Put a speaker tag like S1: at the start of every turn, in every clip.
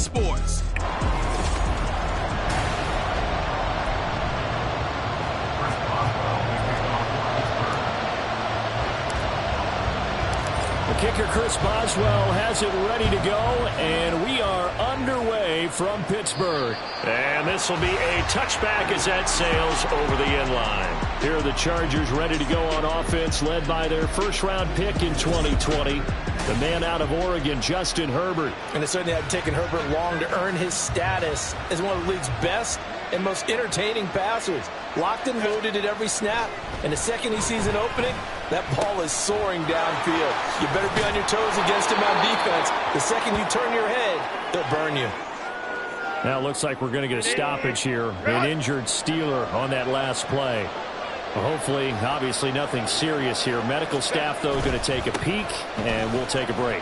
S1: Sports.
S2: The kicker, Chris Boswell, has it ready to go, and we are underway from Pittsburgh. And this will be a touchback as that sails over the end line. Here are the Chargers ready to go on offense, led by their first-round pick in 2020, the man out of Oregon, Justin Herbert.
S3: And it certainly hadn't taken Herbert long to earn his status as one of the league's best and most entertaining passers. Locked and loaded at every snap. And the second he sees an opening, that ball is soaring downfield. You better be on your toes against him on defense. The second you turn your head, he'll burn you.
S2: Now it looks like we're going to get a stoppage here. An injured Steeler on that last play. Well, hopefully, obviously nothing serious here. Medical staff, though, going to take a peek, and we'll take a break.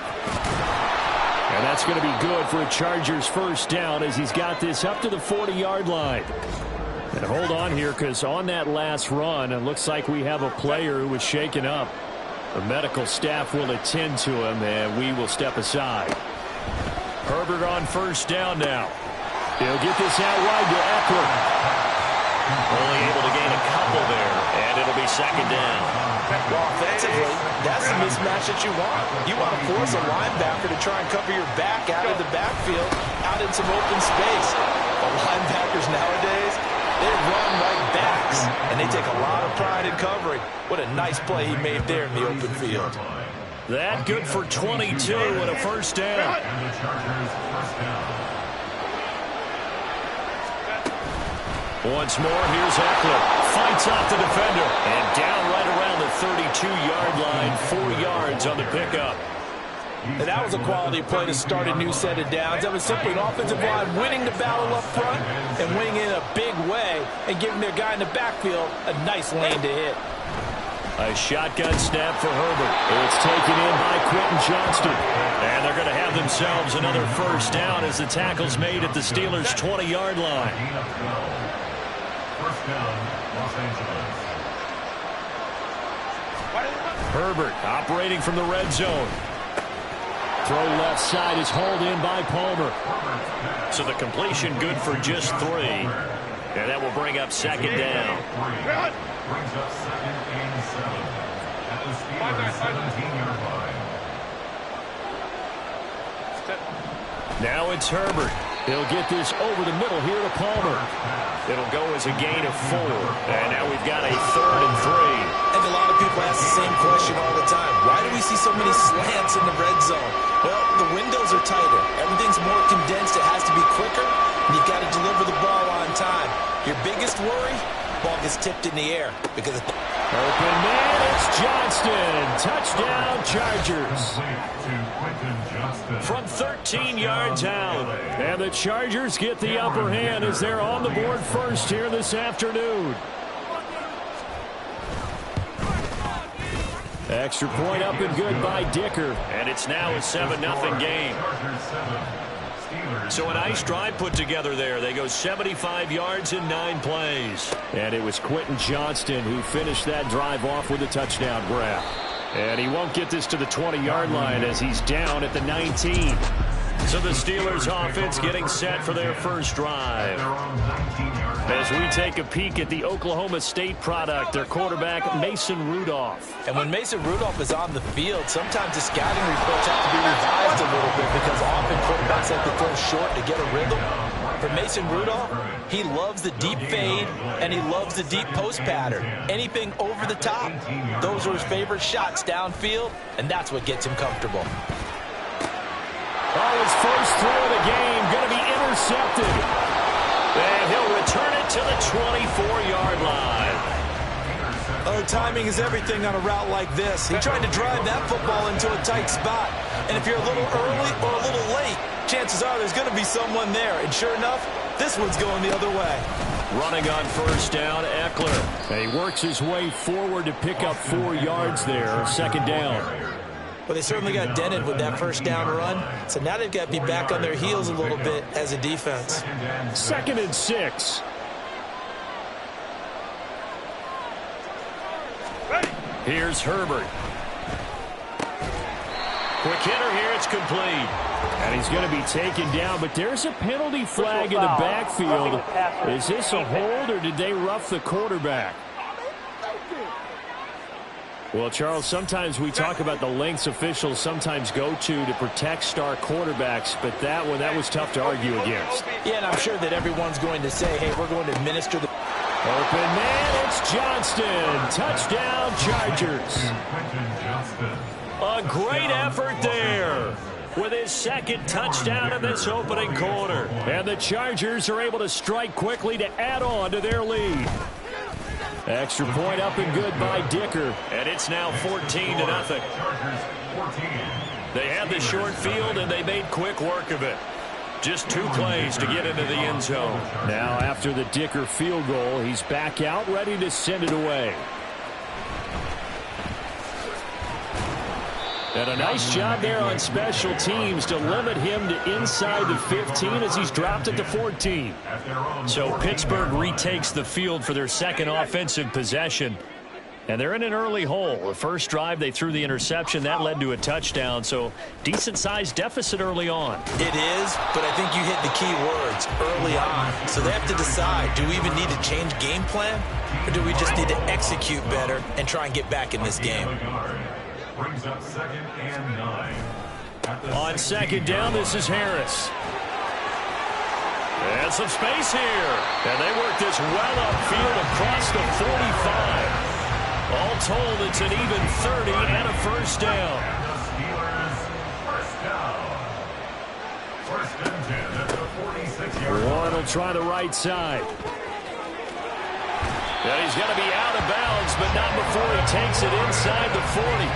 S2: And that's going to be good for a Chargers first down as he's got this up to the 40-yard line. And hold on here, because on that last run, it looks like we have a player who was shaken up. The medical staff will attend to him, and we will step aside. Herbert on first down now. He'll get this out wide to Eckler.
S4: Only able to gain a couple there, and it'll be second down.
S3: Well, offensively, that's the mismatch that you want. You want to force a linebacker to try and cover your back out of the backfield, out in some open space. But linebackers nowadays, they run like backs, and they take a lot of pride in covering. What a nice play he made there in the open field.
S2: That good for 22 and a first down. Once more, here's Eckler. Fights off the defender. And down right around the 32-yard line. 4 yards on the pickup.
S3: And that was a quality play to start a new set of downs. That was simply an offensive line winning the battle up front and winning in a big way and giving their guy in the backfield a nice lane to hit.
S2: A shotgun snap for Herbert. It's taken in by Quentin Johnston. And they're going to have themselves another first down as the tackle's made at the Steelers' 20-yard line.
S5: First down, Los Angeles.
S2: Herbert operating from the red zone. Throw left side is hauled in by Palmer. So the completion good for just 3. And that will bring up second down.
S5: Brings up second and 7 at the Steelers' 17-yard line.
S2: Now it's Herbert. He'll get this over the middle here to Palmer. It'll go as a gain of 4. And now we've got a 3rd and 3.
S3: And a lot of people ask the same question all the time. Why do we see so many slants in the red zone? Well, the windows are tighter. Everything's more condensed. It has to be quicker. And you've got to deliver the ball on time. Your biggest worry? Ball gets tipped in the air because
S2: open man, it's Johnston. Touchdown, Chargers. From 13 yards out. And the Chargers get the upper hand as they're on the board first here this afternoon. Extra point up and good by Dicker. And it's now a 7-0 game. So a nice drive put together there. They go 75 yards in 9 plays. And it was Quentin Johnston who finished that drive off with a touchdown grab. And he won't get this to the 20-yard line as he's down at the 19. So the Steelers offense getting set for their first drive. As we take a peek at the Oklahoma State product, their quarterback, Mason Rudolph.
S3: And when Mason Rudolph is on the field, sometimes the scouting reports have to be revised a little bit because often quarterbacks like to throw short to get a rhythm. For Mason Rudolph, he loves the deep fade and he loves the deep post pattern. Anything over the top, those are his favorite shots downfield, and that's what gets him comfortable.
S2: Oh, his first throw of the game going to be intercepted. And he'll return it to the 24-yard line.
S3: Oh, timing is everything on a route like this. He tried to drive that football into a tight spot. And if you're a little early or a little late, chances are there's going to be someone there. And sure enough, this one's going the other way.
S2: Running on first down, Eckler. And he works his way forward to pick up 4 yards there, second down.
S3: Well, they certainly got dented with that first down run. So now they've got to be back on their heels a little bit as a defense.
S2: 2nd and 6. Here's Herbert.
S4: Quick hitter here. It's complete.
S2: And he's going to be taken down, but there's a penalty flag in the backfield. Is this a hold, or did they rough the quarterback? Well, Charles, sometimes we talk about the lengths officials sometimes go to protect star quarterbacks, but that one, that was tough to argue against.
S3: Yeah, and I'm sure that everyone's going to say, hey, we're going to administer the...
S2: Open man, it's Johnston. Touchdown, Chargers.
S4: A great effort there with his second touchdown in this opening quarter.
S2: And the Chargers are able to strike quickly to add on to their lead. Extra point up and good by Dicker.
S4: And it's now 14-0. They had the short field, and they made quick work of it. Just 2 plays to get into the end zone.
S2: Now, after the Dicker field goal, he's back out, ready to send it away. And a nice job there on special teams to limit him to inside the 15 as he's dropped at the 14.
S4: So Pittsburgh retakes the field for their second offensive possession. And they're in an early hole. The first drive, they threw the interception. That led to a touchdown. So decent-sized deficit early on.
S3: It is, but I think you hit the key words early on. So they have to decide, do we even need to change game plan? Or do we just need to execute better and try and get back in this game?
S5: Brings up 2nd and 9.
S2: On second down, this is Harris.
S4: And some space here. And they work this well upfield across the 45. All told, it's an even 30 and a first down.
S5: First and 10 at the 46-yard line.
S2: Warren will try the right side.
S4: And he's going to be out of bounds, but not before he takes it inside the 40.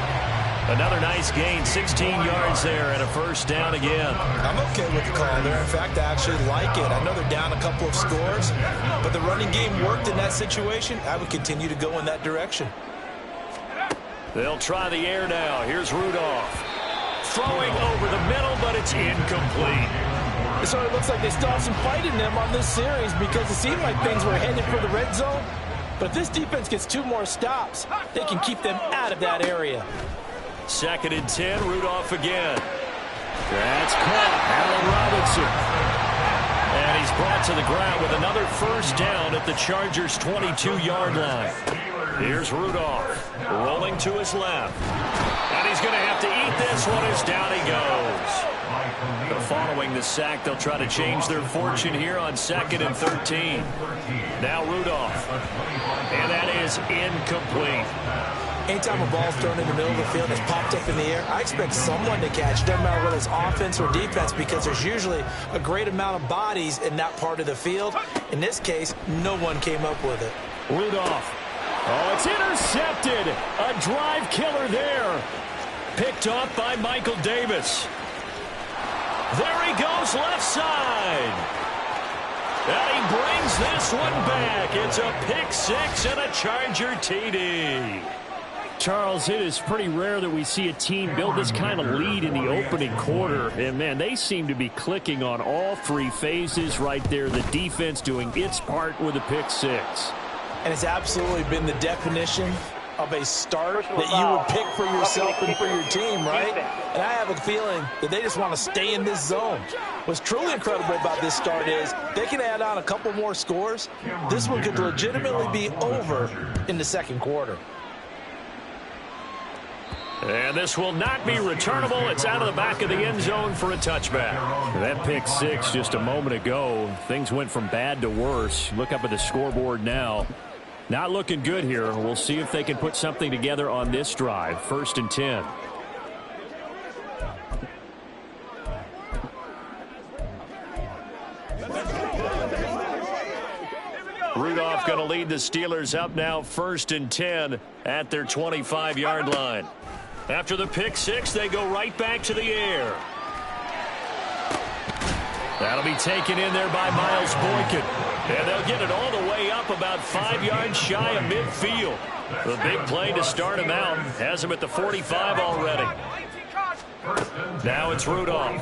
S4: Another nice gain, 16 yards there, and a first down again.
S3: I'm okay with the call there. In fact, I actually like it. I know they're down a couple of scores, but the running game worked in that situation. I would continue to go in that direction.
S4: They'll try the air now. Here's Rudolph. Throwing over the middle, but it's incomplete.
S3: So it looks like they still have some fight in them on this series because it seemed like things were headed for the red zone. But if this defense gets 2 more stops, they can keep them out of that area.
S4: 2nd and 10, Rudolph again.
S2: That's caught. Allen Robinson.
S4: And he's brought to the ground with another first down at the Chargers' 22-yard line. Here's Rudolph rolling to his left. And he's going to have to eat this one as down he goes. Following the sack, they'll try to change their fortune here on 2nd and 13. Now Rudolph. And that is incomplete.
S3: Anytime a ball's thrown in the middle of the field that's popped up in the air, I expect someone to catch. Doesn't matter whether it's offense or defense because there's usually a great amount of bodies in that part of the field. In this case, no one came up with it.
S2: Rudolph. Oh, it's intercepted. A drive killer there.
S4: Picked off by Michael Davis. There he goes left side. And he brings this one back. It's a pick 6 and a Charger TD.
S2: Charles, it is pretty rare that we see a team build this kind of lead in the opening quarter. And, man, they seem to be clicking on all 3 phases right there. The defense doing its part with a pick 6.
S3: And it's absolutely been the definition of a start that you would pick for yourself and for your team, right? And I have a feeling that they just want to stay in this zone. What's truly incredible about this start is they can add on a couple more scores. This one could legitimately be over in the second quarter.
S4: And this will not be returnable. It's out of the back of the end zone for a touchback.
S2: That pick 6 just a moment ago. Things went from bad to worse. Look up at the scoreboard now. Not looking good here. We'll see if they can put something together on this drive. 1st and 10.
S4: Rudolph going to lead the Steelers up now 1st and 10 at their 25-yard line. After the pick 6, they go right back to the air. That'll be taken in there by Miles Boykin. And they'll get it all the way up about 5 yards shy of midfield. The big play to start him out has him at the 45 already. Now it's Rudolph.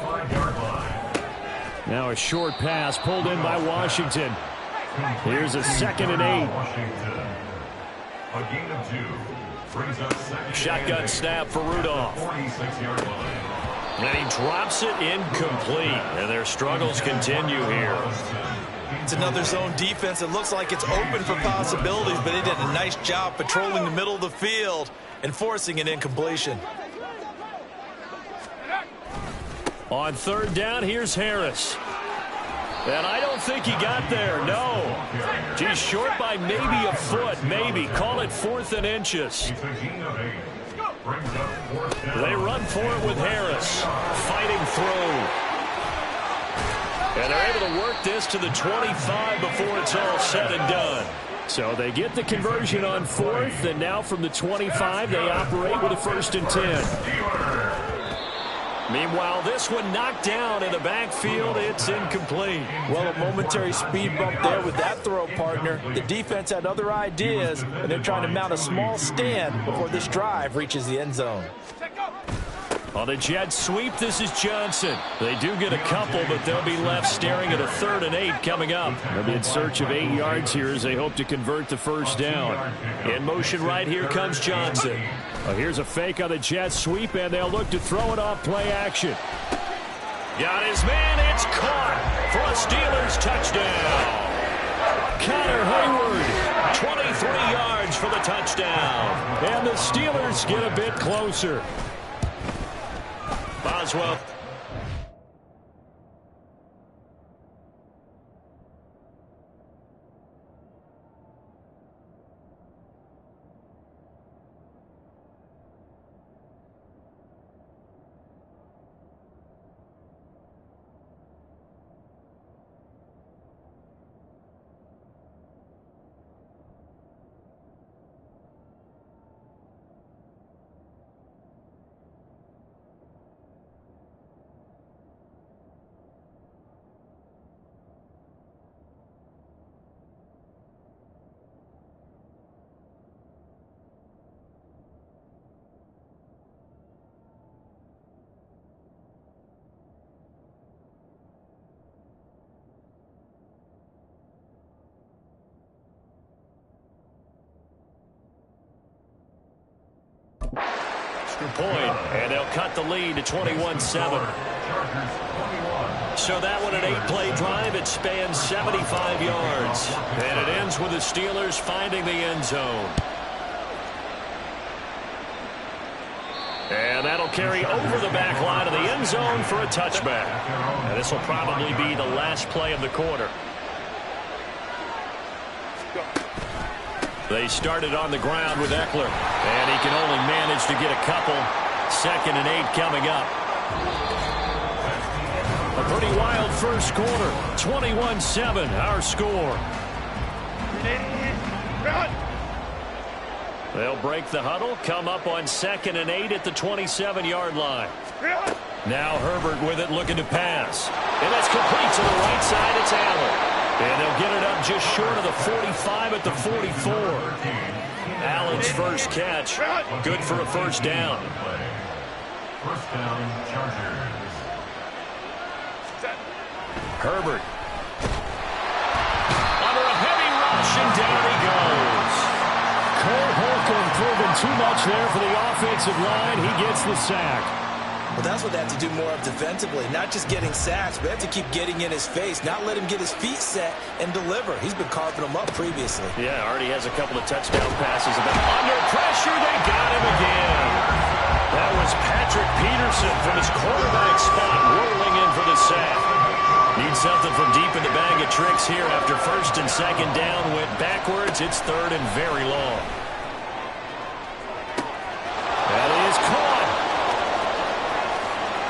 S2: Now a short pass pulled in by Washington. Here's a 2nd and 8.
S5: A gain of 2. Brings up 2nd.
S4: Shotgun snap for Rudolph.
S5: 46-yard line.
S4: And he drops it incomplete. And their struggles continue here.
S3: It's another zone defense. It looks like it's open for possibilities, but he did a nice job patrolling the middle of the field and forcing an incompletion.
S4: On third down, here's Harris. And I don't think he got there, no. He's short by maybe a foot, maybe. Call it 4th and inches. They run for it with Harris. Fighting through. And they're able to work this to the 25 before it's all said and done.
S2: So they get the conversion on 4th, and now from the 25, they operate with a 1st and 10.
S4: Meanwhile, this one knocked down in the backfield. It's incomplete.
S3: Well, a momentary speed bump there with that throw, partner. The defense had other ideas, and they're trying to mount a small stand before this drive reaches the end zone.
S4: On the jet sweep, this is Johnson. They do get a couple, but they'll be left staring at a 3rd and 8 coming up.
S2: They'll be in search of 8 yards here as they hope to convert the 1st down.
S4: In motion right here comes Johnson.
S2: Well, here's a fake on the jet sweep, and they'll look to throw it off play action.
S4: Got his man. It's caught for a Steelers touchdown.
S2: Connor Hayward.
S4: 23 yards for the touchdown.
S2: And the Steelers get a bit closer.
S4: Boswell. Point, and they'll cut the lead to 21-7. So that one, an 8-play drive. It spans 75 yards. And it ends with the Steelers finding the end zone. And that'll carry over the back line of the end zone for a touchback. And this will probably be the last play of the quarter. They started on the ground with Eckler, and he can only manage to get a couple. 2nd and 8 coming up.
S2: A pretty wild first quarter. 21-7, our score.
S4: They'll break the huddle, come up on 2nd and 8 at the 27-yard line. Now Herbert with it, looking to pass. And that's complete to the right side. It's Allen. And they'll get it up just short of the 45 at the 44. Allen's first catch. Good for a 1st down.
S5: 1st down, Chargers.
S4: Herbert. Under a heavy rush, and down he goes.
S2: Cole Holcomb proving too much there for the offensive line. He gets the sack.
S3: Well, that's what they have to do more of defensively. Not just getting sacks, but they have to keep getting in his face, not let him get his feet set and deliver. He's been carving them up previously.
S4: Yeah, already has a couple of touchdown passes. Under pressure, they got him again. That was Patrick Peterson from his quarterback spot, whirling in for the sack. Need something from deep in the bag of tricks here after 1st and 2nd down. Went backwards. It's 3rd and very long.
S2: That is caught.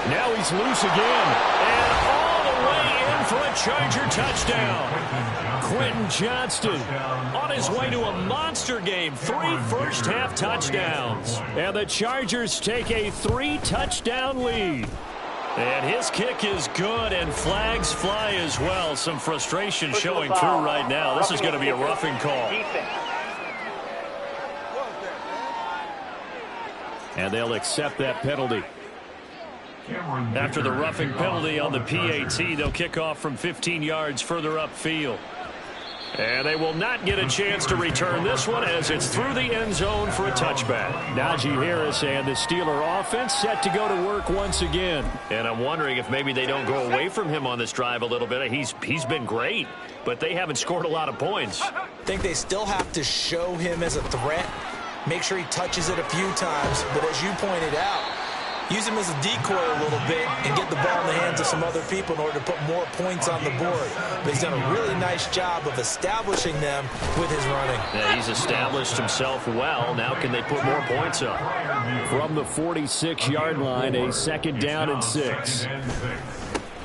S2: Now he's loose again. And all the way in for a Charger touchdown. Quentin Johnston on his way to a monster game. 3 first-half touchdowns. And the Chargers take a 3-touchdown lead. And his kick is good, and flags fly as well. Some frustration showing through right now. This is going to be a roughing call. And they'll accept that penalty. After the roughing penalty on the PAT, they'll kick off from 15 yards further upfield.
S4: And they will not get a chance to return this one as it's through the end zone for a touchback.
S2: Najee Harris and the Steeler offense set to go to work once again.
S4: And I'm wondering if maybe they don't go away from him on this drive a little bit. He's been great, but they haven't scored a lot of points.
S3: I think they still have to show him as a threat. Make sure he touches it a few times. But as you pointed out, use him as a decoy a little bit and get the ball in the hands of some other people in order to put more points on the board. But he's done a really nice job of establishing them with his running.
S4: Yeah, he's established himself well. Now can they put more points up?
S2: From the 46-yard line, a 2nd down and 6.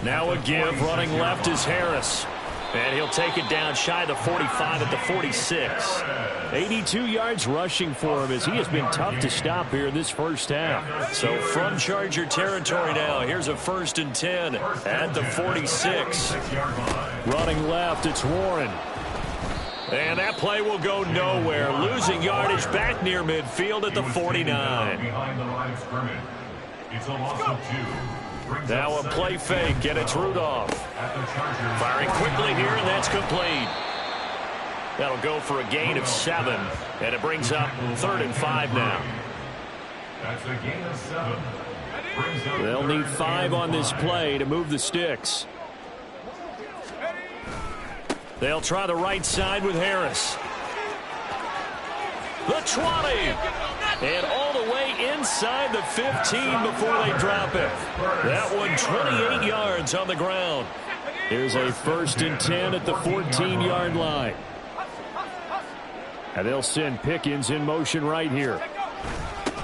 S4: Now a give. Running left is Harris. And he'll take it down shy of the 45 at the 46.
S2: 82 yards rushing for him as he has been tough to stop here in this first half.
S4: So from Charger territory now, here's a 1st and 10 at the 46.
S2: Running left, it's Warren.
S4: And that play will go nowhere. Losing yardage back near midfield at the 49.
S5: Behind the line of scrimmage. It's a loss of 2.
S4: Now a play fake, and it's Rudolph. Firing quickly here, and that's complete. That'll go for a gain of 7, and it brings up 3rd and 5 now.
S5: That's a gain of 7.
S2: They'll need 5 on this play to move the sticks.
S4: They'll try the right side with Harris. The 20. And all the way inside the 15 before they drop it. That one 28 yards on the ground.
S2: Here's a 1st and 10 at the 14-yard line. And they'll send Pickens in motion right here.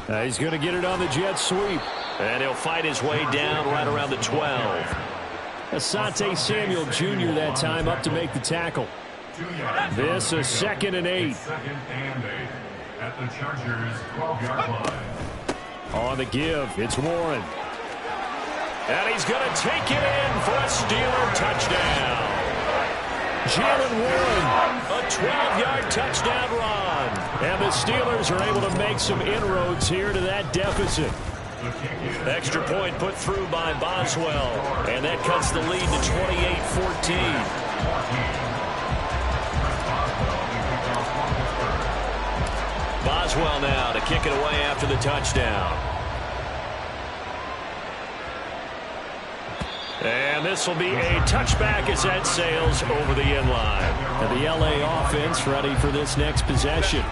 S2: He's going to get it on the jet sweep.
S4: And he'll fight his way down right around the 12.
S2: Asante Samuel Jr. that time up to make the tackle. This a 2nd and 8.
S5: At the Chargers 12-yard line.
S2: On the give, it's Warren.
S4: And he's going to take it in for a Steeler touchdown.
S2: Jalen Warren.
S4: A 12-yard touchdown run.
S2: And the Steelers are able to make some inroads here to that deficit.
S4: Extra point put through by Boswell. And that cuts the lead to 28-14. Boswell now to kick it away after the touchdown. And this will be a touchback as that sails over the end line.
S2: And the LA offense ready for this next possession.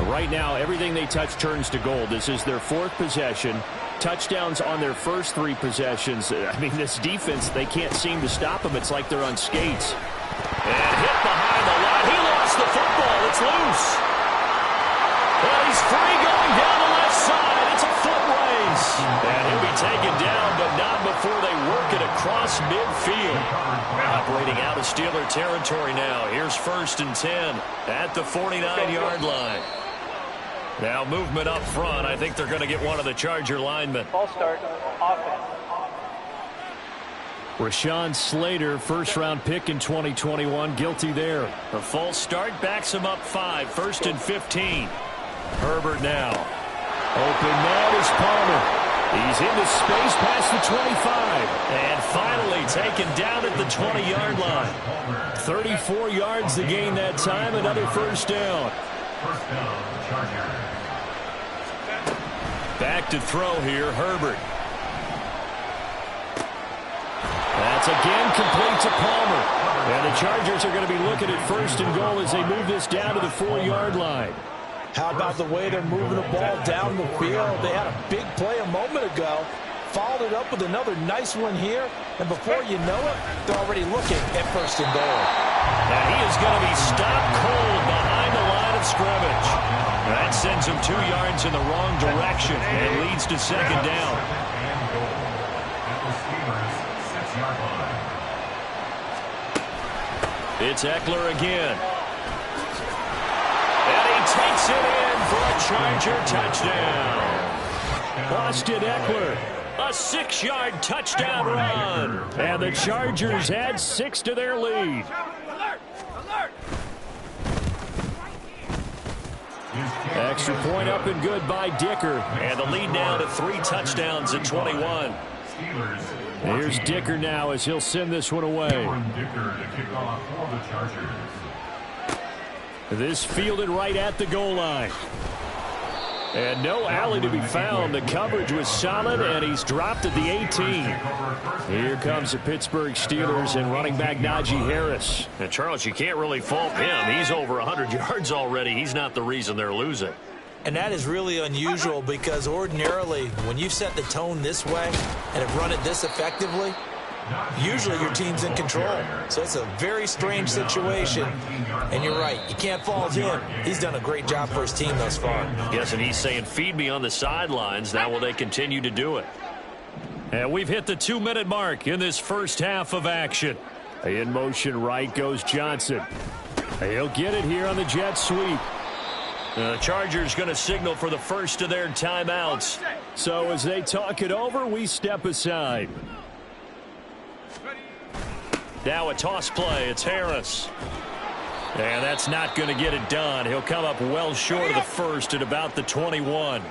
S2: Right now, everything they touch turns to gold. This is their 4th possession. Touchdowns on their first 3 possessions. I mean, this defense, they can't seem to stop them. It's like they're on skates.
S4: And hit behind the line. He lost the football. It's loose. Well, he's free going down the left side. It's a foot race. And he'll be taken down, but not before they work it across midfield. Operating out of Steeler territory now. Here's 1st and 10 at the 49-yard line. Now movement up front. I think they're going to get one of the Charger linemen.
S1: Ball start, offense.
S2: Rashawn Slater, 1st-round pick in 2021, guilty there.
S4: The false start backs him up 5, 1st and 15. Herbert now.
S2: Open man is Palmer. He's into space past the 25.
S4: And finally taken down at the 20-yard line.
S2: 34 yards the gain that time. Another 1st down.
S5: First down, Chargers.
S4: Back to throw here, Herbert.
S2: That's again complete to Palmer. And the Chargers are going to be looking at 1st and goal as they move this down to the 4-yard line.
S3: How about the way they're moving the ball down the field? They had a big play a moment ago, followed it up with another nice one here, and before you know it, they're already looking at 1st and goal.
S4: And he is going to be stopped cold behind the line of scrimmage. That sends him 2 yards in the wrong direction and leads to 2nd down.
S5: And goal at the Steelers 6-yard line.
S4: It's Eckler again. And he takes it in for a Charger touchdown.
S2: Austin Eckler.
S4: A 6-yard touchdown run.
S2: And the Chargers add 6 to their lead. Extra point up and good by Dicker.
S4: And the lead now to 3 touchdowns at 21.
S2: Here's Dicker now as he'll send this one away.
S5: Dicker to kick off for the Chargers.
S2: This fielded right at the goal line. And no alley to be found. The coverage was solid, and he's dropped at the 18. Here comes the Pittsburgh Steelers and running back Najee Harris.
S4: And Charles, you can't really fault him. He's over 100 yards already. He's not the reason they're losing.
S3: And that is really unusual because ordinarily when you've set the tone this way and have run it this effectively, usually your team's in control. So it's a very strange situation. And you're right, you can't fault him. He's done a great job for his team thus far.
S4: Yes, and he's saying, feed me on the sidelines. Now will they continue to do it?
S2: And we've hit the 2-minute mark in this first half of action. In motion right goes Johnson. He'll get it here on the jet sweep.
S4: The Chargers going to signal for the first of their timeouts.
S2: So as they talk it over, we step aside.
S4: Now a toss play. It's Harris. And that's not going to get it done. He'll come up well short of the first at about the 21.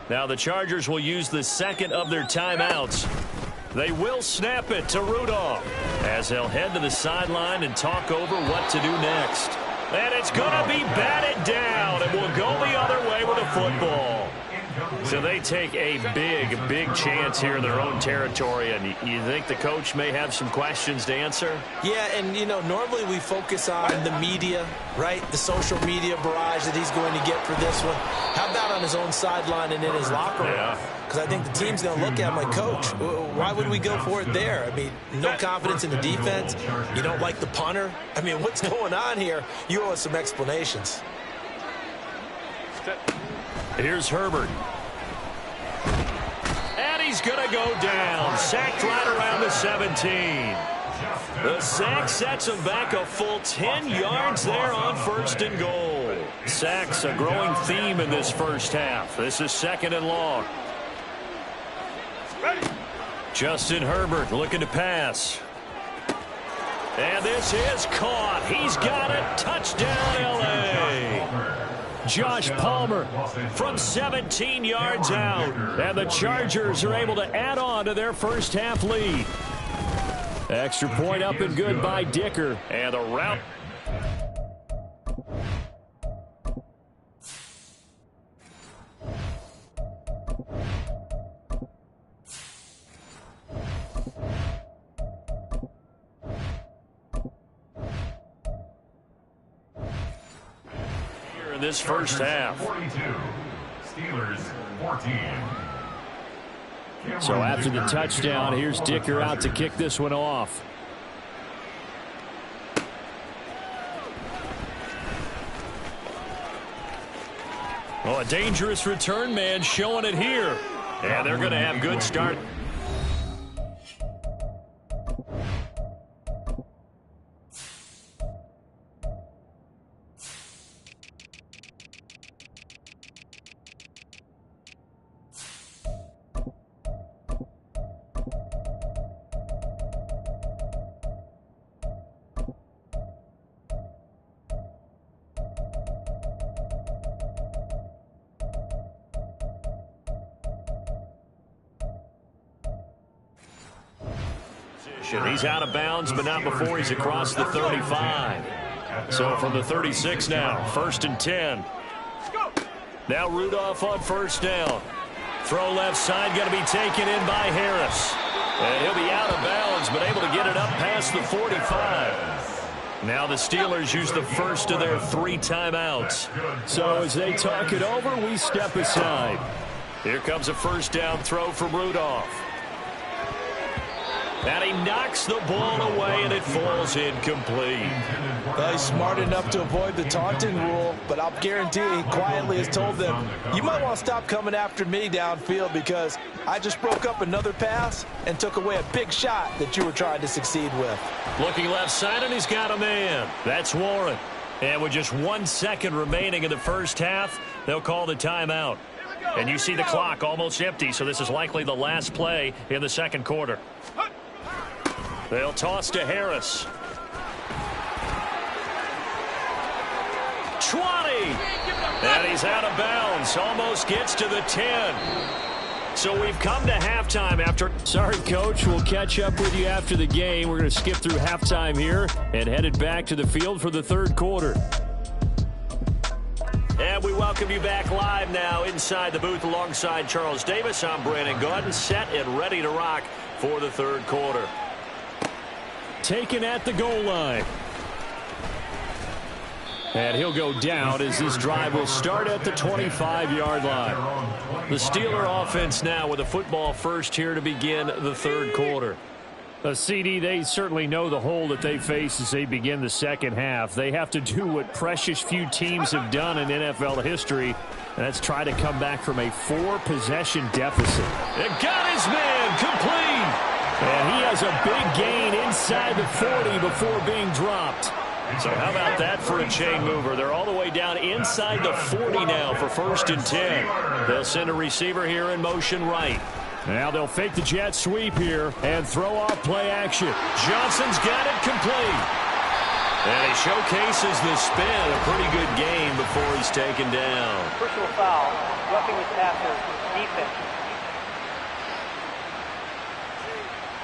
S4: Now the Chargers will use the second of their timeouts. They will snap it to Rudolph as they'll head to the sideline and talk over what to do next. And it's going to be batted down, and will go the other way with a football. So they take a big chance here in their own territory, and you think the coach may have some questions to answer?
S3: Yeah, and, you know, normally we focus on the media, right? The social media barrage that he's going to get for this one. How about on his own sideline and in his locker room?
S4: Yeah.
S3: Because I think the team's going to look at him like, Coach, why would we go for it there? I mean, no confidence in the defense. You don't like the punter. I mean, what's going on here? You owe us some explanations.
S2: Here's Herbert.
S4: And he's going to go down. Sacked right around the 17. The sack sets him back a full 10 yards there on first and goal. Sacks a growing theme in this first half. This is second and long.
S2: Justin Herbert looking to pass.
S4: And this is caught. He's got it. Touchdown, L.A.
S2: Josh Palmer from 17 yards out. And the Chargers are able to add on to their first half lead. Extra point up and good by Dicker.
S4: And a route. This first half.
S5: 42, Steelers 14.
S2: So after the touchdown, here's Dicker out to kick this one off.
S4: Oh, a dangerous return man showing it here. And they're going to have good start. He's out of bounds, but not before he's across the 35. So from the 36 now, first and 10. Now Rudolph on first down. Throw left side, going to be taken in by Harris. And he'll be out of bounds, but able to get it up past the 45. Now the Steelers use the first of their 3 timeouts.
S2: So as they talk it over, we step aside.
S4: Here comes a first down throw from Rudolph. And he knocks the ball away, and it falls incomplete.
S3: Well, he's smart enough to avoid the taunting rule, but I'll guarantee he quietly has told them, you might want to stop coming after me downfield because I just broke up another pass and took away a big shot that you were trying to succeed with.
S4: Looking left side, and he's got a man. That's Warren. And with just 1 second remaining in the first half, they'll call the timeout. And you see the clock almost empty, so this is likely the last play in the second quarter. They'll toss to Harris. 20. And he's out of bounds. Almost gets to the 10. So we've come to halftime after.
S2: Sorry, Coach. We'll catch up with you after the game. We're going to skip through halftime here and headed back to the field for the third quarter.
S4: And we welcome you back live now inside the booth alongside Charles Davis. I'm Brandon Gaudin, set and ready to rock for the third quarter.
S2: Taken at the goal line. And he'll go down as this drive will start at the 25-yard line.
S4: The Steeler offense now with a football first here to begin the third quarter.
S2: CD, they certainly know the hole that they face as they begin the second half. They have to do what precious few teams have done in NFL history, and that's try to come back from a 4-possession deficit.
S4: It got his man complete.
S2: And he has a big gain inside the 40 before being dropped.
S4: So how about that for a chain mover? They're all the way down inside the 40 now for 1st and 10. They'll send a receiver here in motion right.
S2: Now they'll fake the jet sweep here and throw off play action.
S4: Johnson's got it complete. And he showcases the spin. A pretty good game before he's taken down.
S1: Personal foul, roughing the passer, defense.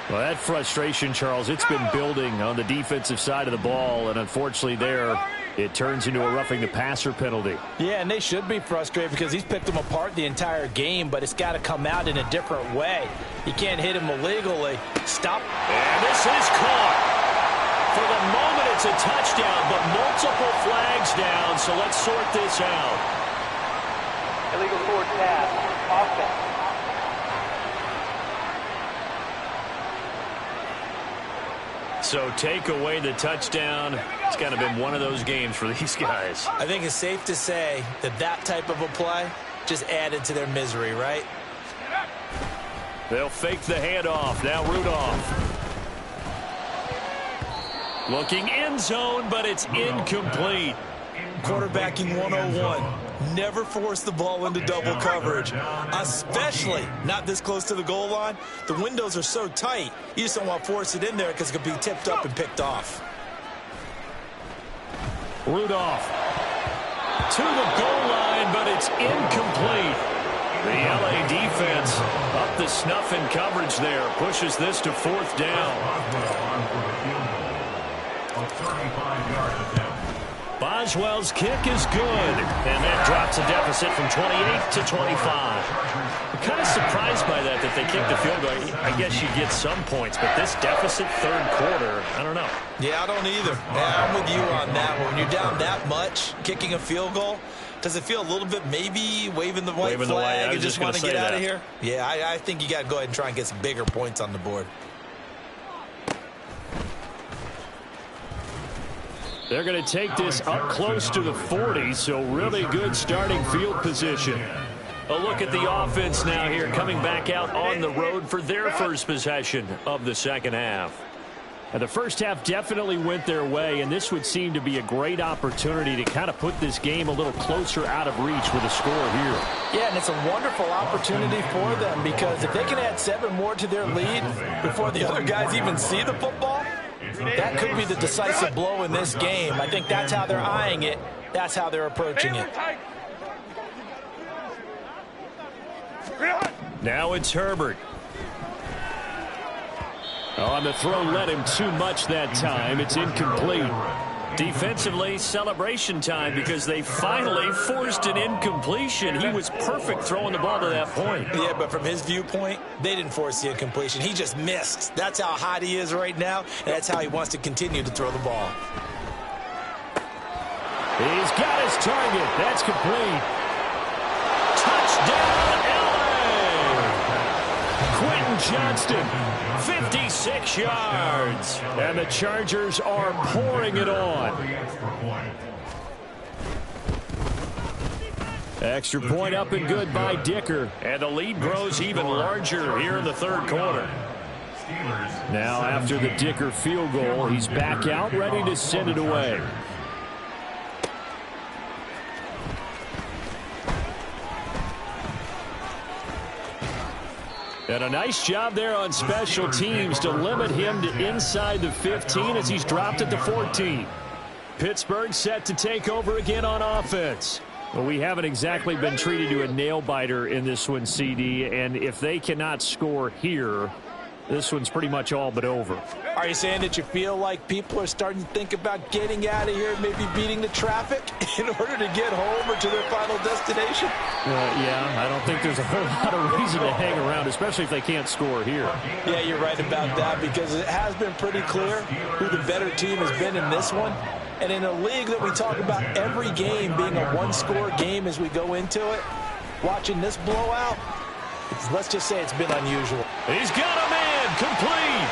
S2: Well, that frustration, Charles, it's been building on the defensive side of the ball, and unfortunately there, it turns into a roughing the passer penalty.
S3: Yeah, and they should be frustrated because he's picked them apart the entire game, but it's got to come out in a different way. You can't hit him illegally. Stop.
S4: And this is caught. For the moment, it's a touchdown, but multiple flags down, so let's sort this out.
S1: Illegal forward pass, offense.
S4: So take away the touchdown. It's kind of been one of those games for these guys.
S3: I think it's safe to say that that type of a play just added to their misery, right?
S4: They'll fake the handoff. Now Rudolph. Looking end zone, but it's incomplete.
S3: Quarterbacking 101. Never force the ball into double coverage, especially not this close to the goal line. The windows are so tight, you just don't want to force it in there because it could be tipped up and picked off.
S2: Rudolph
S4: to the goal line, but it's incomplete. The LA defense up the snuff in coverage there. Pushes this to 4th down. Boswell's kick is good, and that drops a deficit from 28 to 25. I'm kind of surprised by that they kicked the field goal. I guess you get some points, but this deficit third quarter, I don't know.
S3: Yeah, I don't either. Yeah, I'm with you on that one. When you're down that much, kicking a field goal, does it feel a little bit maybe waving the white flag and just want to get out of here? Yeah, I think you got to go ahead and try and get some bigger points on the board.
S2: They're going to take this up close to the 40, so really good starting field position.
S4: A look at the offense now here, coming back out on the road for their first possession of the second half.
S2: And the first half definitely went their way, and this would seem to be a great opportunity to kind of put this game a little closer out of reach with a score here.
S3: Yeah, and it's a wonderful opportunity for them because if they can add 7 more to their lead before the other guys even see the football, that could be the decisive blow in this game. I think that's how they're eyeing it. That's how they're approaching it.
S4: Now it's Herbert.
S2: On the throw, led him too much that time. It's incomplete.
S4: Defensively, celebration time because they finally forced an incompletion. He was perfect throwing the ball to that point.
S3: Yeah, but from his viewpoint, they didn't force the incompletion. He just missed. That's how hot he is right now, and that's how he wants to continue to throw the ball.
S2: He's got his target. That's complete.
S4: Touchdown, LA! Quentin Johnston, 56 yards.
S2: And the Chargers are pouring it on. Extra point up and good by Dicker.
S4: And the lead grows even larger here in the third quarter.
S2: Now after the Dicker field goal, he's back out ready to send it away. And a nice job there on special teams to limit him to inside the 15 as he's dropped at the 14. Pittsburgh set to take over again on offense. Well, we haven't exactly been treated to a nail-biter in this one, CD, and if they cannot score here, this one's pretty much all but over.
S3: Are you saying that you feel like people are starting to think about getting out of here, maybe beating the traffic in order to get home or to their final destination?
S2: Yeah, I don't think there's a whole lot of reason to hang around, especially if they can't score here.
S3: Yeah, you're right about that, because it has been pretty clear who the better team has been in this one. And in a league that we talk about every game being a one-score game as we go into it, watching this blowout, let's just say it's been unusual.
S4: He's got a man complete.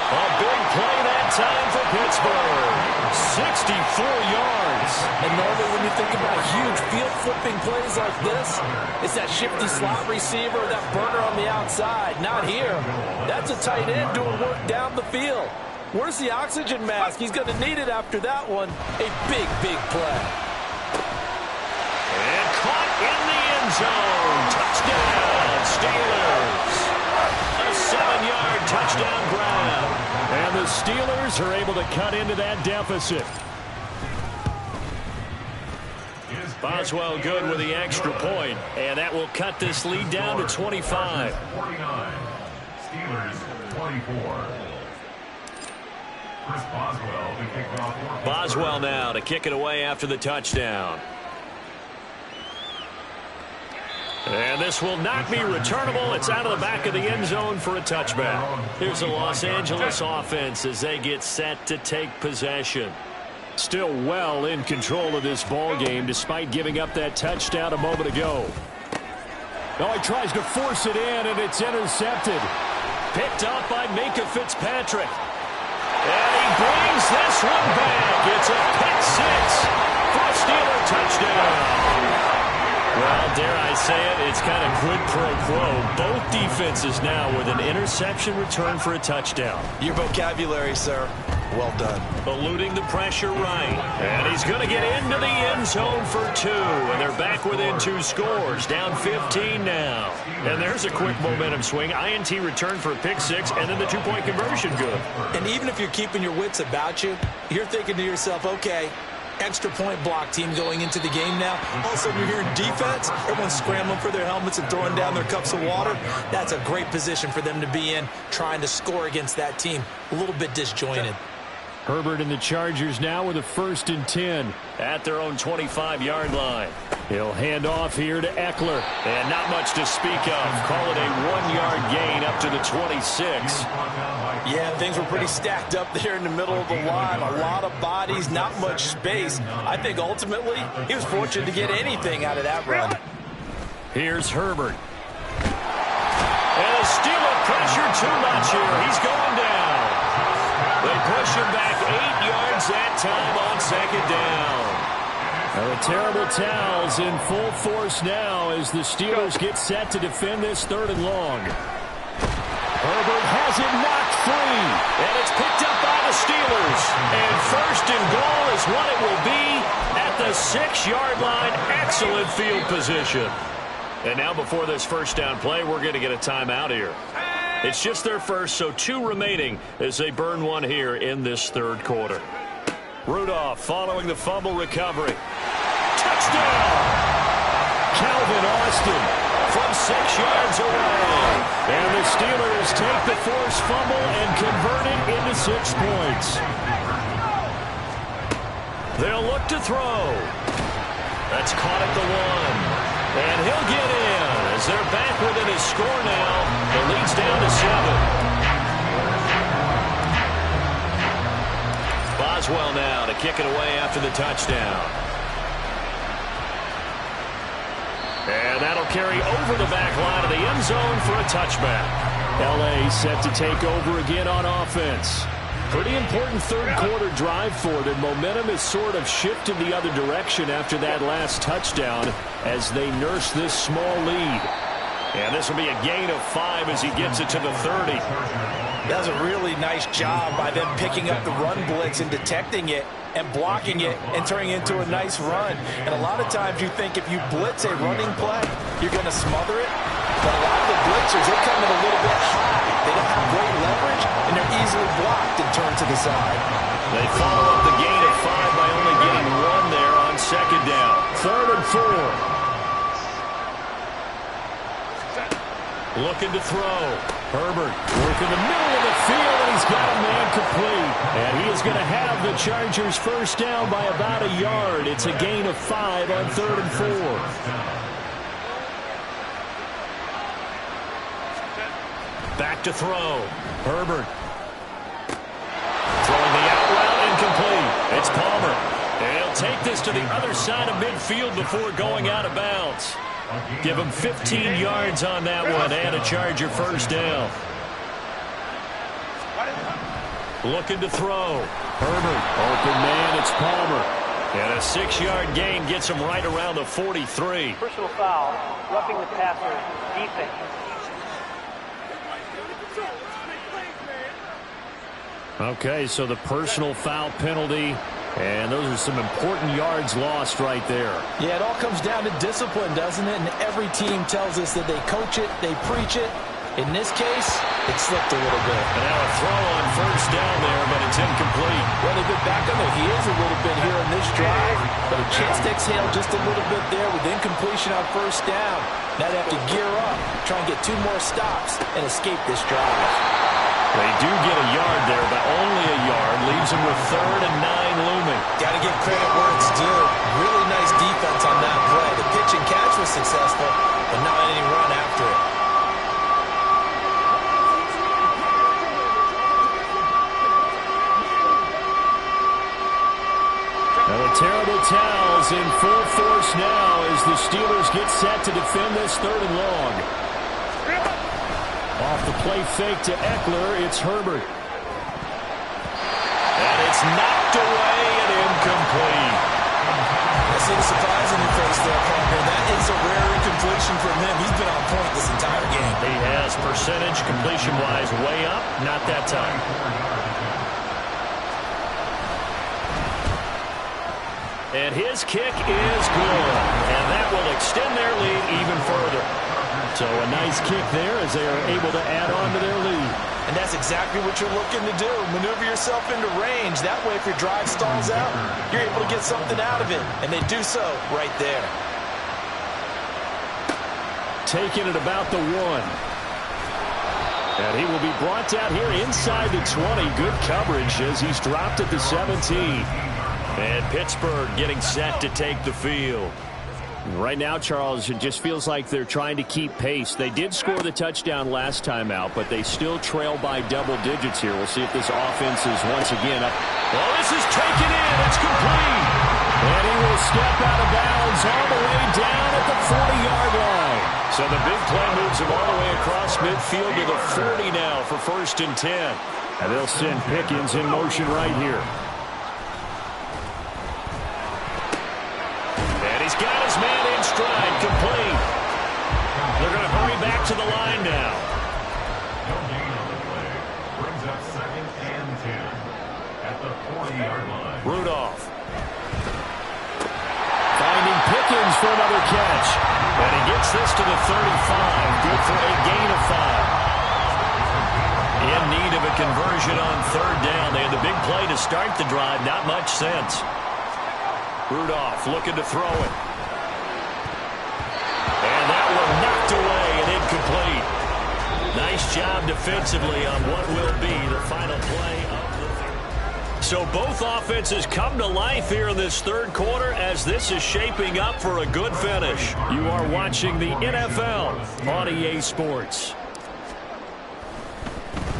S4: A big play that time for Pittsburgh. 64 yards.
S3: And normally when you think about huge field-flipping plays like this, it's that shifty slot receiver, that burner on the outside. Not here. That's a tight end doing work down the field. Where's the oxygen mask? He's going to need it after that one. A big, big play.
S4: And caught in the end zone. Touchdown, Steelers. A 7-yard touchdown grab.
S2: And the Steelers are able to cut into that deficit.
S4: Boswell good with the extra point, and that will cut this lead down to 25.
S5: 49. Steelers 24. Chris Boswell to kick it off.
S4: Boswell now to kick it away after the touchdown. And this will not be returnable. It's out of the back of the end zone for a touchback. Here's the Los Angeles offense as they get set to take possession.
S2: Still well in control of this ball game despite giving up that touchdown a moment ago. Now he tries to force it in, and it's intercepted.
S4: Picked up by Minkah Fitzpatrick. And he brings this one back. It's a pick six for a Steeler touchdown. Well, dare I say it, it's kind of quid pro quo. Both defenses now with an interception return for a touchdown.
S3: Your vocabulary, sir. Well done.
S4: Eluding the pressure right. And he's going to get into the end zone for 2. And they're back within 2 scores. Down 15 now. And there's a quick momentum swing. INT return for a pick six, and then the 2-point conversion good.
S3: And even if you're keeping your wits about you, you're thinking to yourself, okay, extra point block team going into the game now. All of a sudden you're hearing defense. Everyone's scrambling for their helmets and throwing down their cups of water. That's a great position for them to be in, trying to score against that team. A little bit disjointed.
S2: Herbert and the Chargers now with a 1st and 10.
S4: At their own 25-yard line.
S2: He'll hand off here to Eckler.
S4: And not much to speak of. Call it a 1-yard gain up to the 26.
S3: Yeah, things were pretty stacked up there in the middle of the line. A lot of bodies, not much space. I think ultimately he was fortunate to get anything out of that run.
S2: Here's Herbert.
S4: And the Steelers pressure too much here. He's going down. They push him back 8 yards that time on 2nd down.
S2: Now the terrible towels in full force now as the Steelers get set to defend this 3rd and long. Herbert has it knocked free.
S4: And it's picked up by the Steelers. And 1st and goal is what it will be at the 6-yard line. Excellent field position. And now before this first down play, we're going to get a timeout here. It's just their first, so 2 remaining as they burn one here in this 3rd quarter. Rudolph following the fumble recovery. Touchdown!
S2: Calvin Austin
S4: from 6 yards away.
S2: And the Steelers take the forced fumble and convert it into 6 points.
S4: They'll look to throw. That's caught at the 1. And he'll get in as they're back within his score now. The lead's down to 7. Boswell now to kick it away after the touchdown. And that'll carry over the back line of the end zone for a touchback.
S2: L.A. set to take over again on offense. Pretty important 3rd quarter drive for them. Momentum has sort of shifted the other direction after that last touchdown as they nurse this small lead.
S4: And this will be a gain of 5 as he gets it to the 30.
S3: That was a really nice job by them picking up the run blitz and detecting it and blocking it and turning it into a nice run. And a lot of times you think if you blitz a running play, you're going to smother it. But a lot of the blitzers, they come in a little bit high. They don't have great leverage, and they're easily blocked and turned to the side.
S4: They follow up the gain of 5 by only getting 1 there on 2nd down.
S2: 3rd and 4.
S4: Looking to throw. Herbert working the middle of the field, and he's got a man complete. And he is going to have the Chargers first down by about a yard. It's a gain of 5 on 3rd and 4. Back to throw. Herbert. Throwing the out route, incomplete. It's Palmer. And he'll take this to the other side of midfield before going out of bounds. Give him 15 yards on that one and a Charger first down. Looking to throw. Herbert. Open man, it's Palmer. And a 6-yard gain gets him right around the 43.
S1: Personal foul, roughing the passer, defense.
S2: Okay, so the personal foul penalty, and those are some important yards lost right there.
S3: Yeah, it all comes down to discipline, doesn't it? And every team tells us that they coach it, they preach it. In this case, it slipped a little bit.
S4: And now a throw on first down there, but it's incomplete.
S3: Well, they've been back on their heels a little bit here in this drive, but a chance to exhale just a little bit there with incompletion on first down. Now they have to gear up, try and get 2 more stops, and escape this drive.
S4: They do get a yard there, but only a yard. Leaves them with 3rd and 9 looming.
S3: Got to give credit where it's due. Really nice defense on that play. The pitch and catch was successful, but not any run after it.
S2: Now the terrible towels in full force now as the Steelers get set to defend this 3rd and long. Off the play fake to Eckler, it's Herbert.
S4: And it's knocked away and incomplete.
S3: I see the surprise in your face there, Parker. That is a rare incompletion from him. He's been on point this entire game.
S4: He has percentage completion-wise way up, not that time. And his kick is good. And that will extend their lead even further.
S2: So a nice kick there as they are able to add on to their lead.
S3: And that's exactly what you're looking to do. Maneuver yourself into range. That way, if your drive stalls out, you're able to get something out of it. And they do so right there.
S2: Taking it about the 1. And he will be brought down here inside the 20. Good coverage as he's dropped at the 17.
S4: And Pittsburgh getting set to take the field.
S2: Right now, Charles, it just feels like they're trying to keep pace. They did score the touchdown last time out, but they still trail by double digits here. We'll see if this offense is once again up.
S4: Well, this is taken in. It's complete.
S2: And he will step out of bounds all the way down at the 40-yard line.
S4: So the big play moves him all the way across midfield to the 40 now for 1st and 10.
S2: And they'll send Pickens in motion right here.
S4: He's got his man in stride, complete. They're going to hurry back to the line now.
S5: No gain on the play. Brings up 2nd and 10 at the 40-yard line.
S4: Rudolph.
S2: Finding Pickens for another catch.
S4: And he gets this to the 35. Good for a gain of 5. In need of a conversion on 3rd down. They had the big play to start the drive. Not much sense. Rudolph looking to throw it. And that one knocked away and incomplete. Nice job defensively on what will be the final play of the third. So both offenses come to life here in this 3rd quarter as this is shaping up for a good finish.
S2: You are watching the NFL on EA Sports.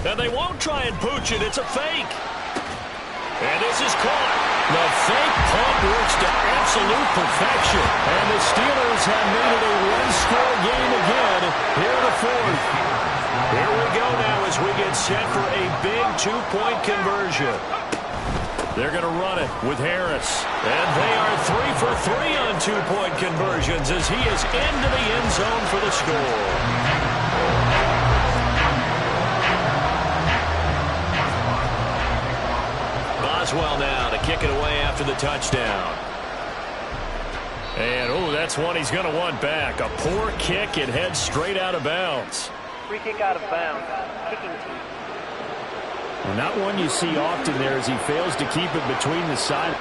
S4: And they won't try and pooch it. It's a fake. And this is caught. The fake punt works to absolute perfection.
S2: And the Steelers have made it a 1-score game again here in the 4th.
S4: Here we go now as we get set for a big 2-point conversion.
S2: They're going to run it with Harris.
S4: And they are 3 for 3 on 2-point conversions as he is into the end zone for the score. Boswell now to kick it away after the touchdown.
S2: And, oh, that's one he's going to want back. A poor kick. It heads straight out of bounds.
S1: Free kick out of bounds. Kicking team.
S2: Well, not one you see often there as he fails to keep it between the side.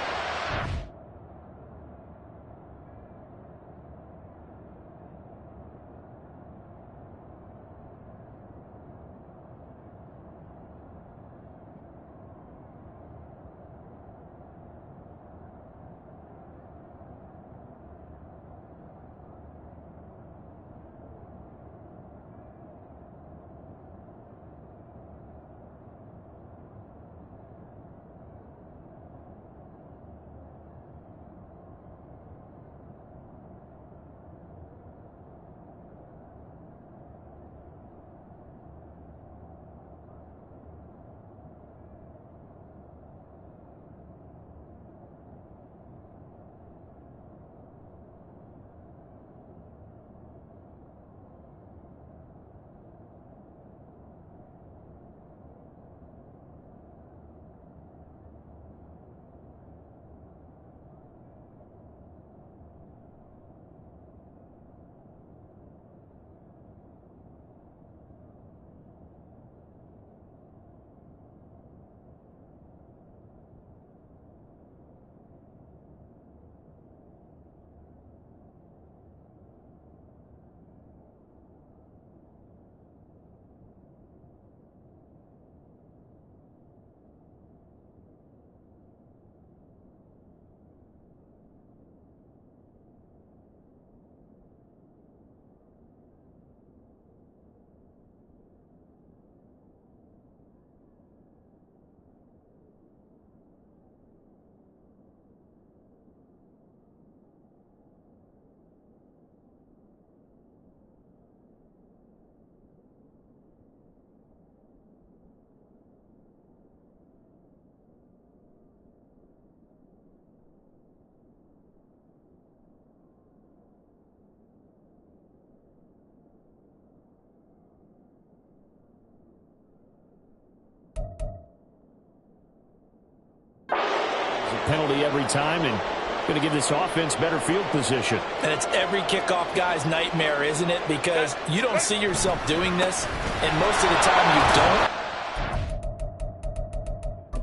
S2: penalty every time and going to give this offense better field position.
S3: And it's every kickoff guy's nightmare, isn't it? Because you don't see yourself doing this, and most of the time you don't.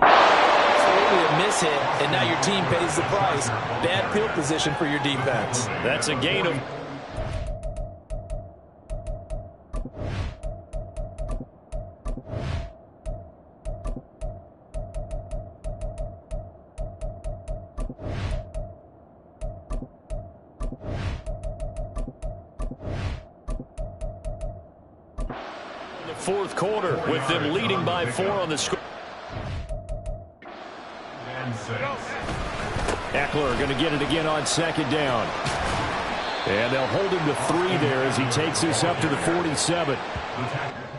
S3: Absolutely a mishit, and now your team pays the price. Bad field position for your defense.
S2: That's a gain of...
S4: Fourth quarter with them leading by 4 on the score.
S5: And 6.
S2: Eckler going to get it again on second down. And they'll hold him to 3 there as he takes this up to the 47.
S5: The tackle.